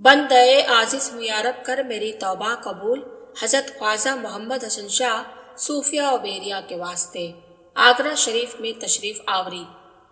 बंदे आजिज मुयारब कर मेरी तौबा कबूल, हजरत ख्वाजा मोहम्मद हसन शाह सूफिया और बेरिया के वास्ते। आगरा शरीफ में तशरीफ आवरी।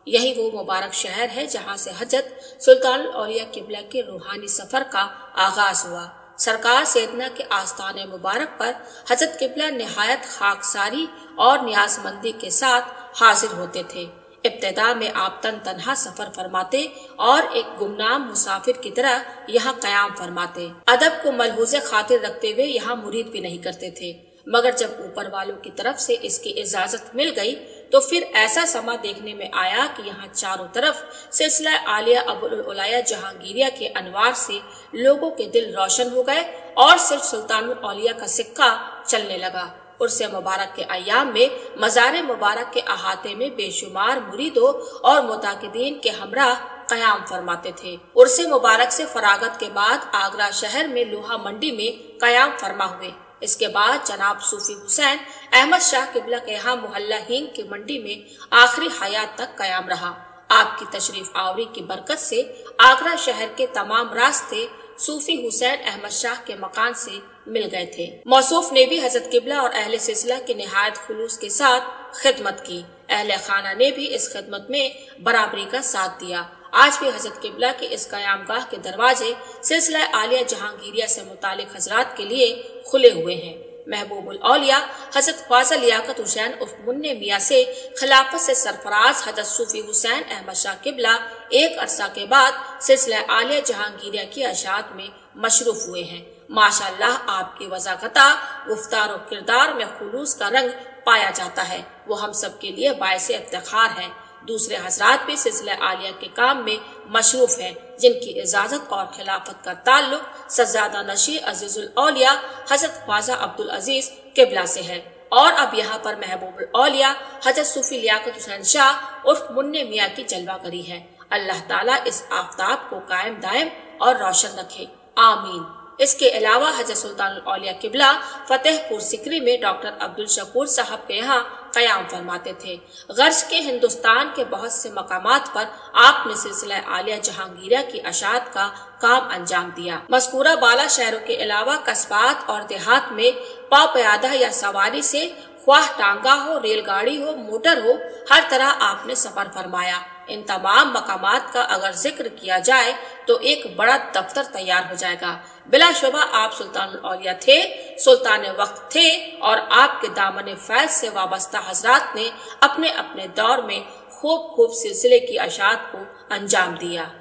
यही वो मुबारक शहर है जहाँ से हजरत सुल्तानुल औलिया किबला के रूहानी सफर का आगाज हुआ। सरकार सैयदना के आस्थाने मुबारक पर हजरत किबला निहायत खाकसारी और नियाजमंदी के साथ हाजिर होते थे। इब्तिदा में आप तन्हा सफर फरमाते और एक गुमनाम मुसाफिर की तरह यहाँ कयाम फरमाते। अदब को मलहूज़े खातिर रखते हुए यहाँ मुरीद भी नहीं करते थे, मगर जब ऊपर वालों की तरफ से इसकी इजाजत मिल गई तो फिर ऐसा समा देखने में आया कि यहाँ चारों तरफ सिलसिला आलिया अबुल उलाया जहांगीरिया के अनवार से लोगों के दिल रोशन हो गए और सिर्फ सुल्तानुल औलिया का सिक्का चलने लगा। उर्से मुबारक के अय्याम में मज़ार मुबारक के अहाते में बेशुमार मुरीदों और मुताकिदीन के हमरा कयाम फरमाते थे। उर्से मुबारक से फरागत के बाद आगरा शहर में लोहा मंडी में कयाम फरमा हुए। इसके बाद जनाब सूफी हुसैन अहमद शाह किबला के यहाँ मोहल्ला हिंग की मंडी में आखिरी हयात तक कयाम रहा। आपकी तशरीफ आवरी की बरकत से आगरा शहर के तमाम रास्ते सूफी हुसैन अहमद शाह के मकान से मिल गए थे। मौसूफ ने भी हजरत किबला और अहले सिलसिला की निहायत खुलूस के साथ खिदमत की। अहले खाना ने भी इस खिदमत में बराबरी का साथ दिया। आज भी हजरत किबला के इस कयामगाह के दरवाजे सिलसिला आलिया जहांगीरिया से मुतालिक हजरात के लिए खुले हुए हैं। महबूबुल औलिया हजरत ख्वाजा लियाकत हुसैन उर्फ मुन्ने मियां से खिलाफत से सरफराज हजरत सूफी हुसैन अहमद शाह किबला एक अरसा के बाद सिलसिला आलिया जहांगीरिया की अशात में मशरूफ हुए हैं। माशाअल्लाह आपकी वज़ाकता गुफ्तार और किरदार में खुलूस का रंग पाया जाता है, वो हम सब के लिए बायसे इफ्तिखार है। दूसरे हजरात भी सिलसिला आलिया के काम में मशरूफ हैं, जिनकी इजाजत और खिलाफत का ताल्लुक सज्जादा नशी अजीजुल औलिया हजरत ख्वाजा अब्दुल अजीज किबला से है। और अब यहाँ पर महबूबुल औलिया हजरत सूफी लियाकत हुसैन शाह उर्फ मुन्ने मियां की जलवागरी है। अल्लाह ताला इस आफताब को कायम दायम और रोशन रखे, आमीन। इसके अलावा हजरत सुल्तानुल औलिया किबला फतेहपुर सिकरी में डॉक्टर अब्दुल शकूर साहब के यहाँ कयाम फरमाते थे। गर्ज के हिंदुस्तान के बहुत से मकामात पर आपने सिलसिला आलिया जहांगीरिया की अशात का काम अंजाम दिया। मज़कूरा बाला शहरों के अलावा कस्बात और देहात में पाव प्यादा या सवारी से ख्वाह टांगा हो, रेलगाड़ी हो, मोटर हो, हर तरह आपने सफर फरमाया। इन तमाम मकामात का अगर जिक्र किया जाए तो एक बड़ा दफ्तर तैयार हो जाएगा। बिलाशुबा आप सुल्तानुल औलिया थे, सुल्तान वक्त थे और आपके दामन फैज से वाबस्ता हजरात ने अपने अपने दौर में खूब सिलसिले की अशात को अंजाम दिया।